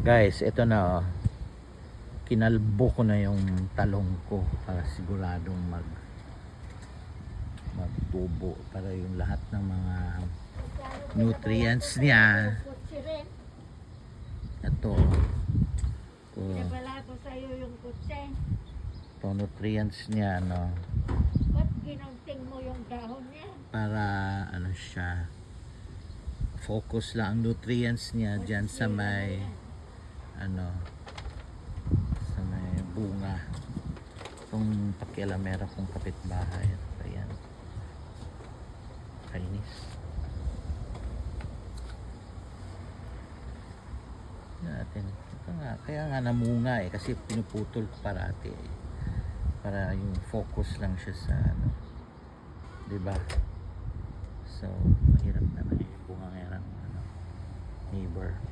Guys, ito na oh. Kinalbo ko na yung talong ko para siguradong magtubo para yung lahat ng mga nutrients niya. Ito. Pinabala ko sa'yo yung kutse. Ito nutrients niya ano. Ba't ginunting mo yung dahon niya? Para ano siya. Focus lang ang nutrients niya diyan sa may ano sa may bunga. Itong pakialamera kong kapitbahay. Ayan. Kainis. Natin. Ito nga, kaya nga namunga eh kasi pinuputol ko parati eh. Para yung focus lang siya sa ano. 'Di ba? So, mahirap naman yung bunga ng ano, neighbor.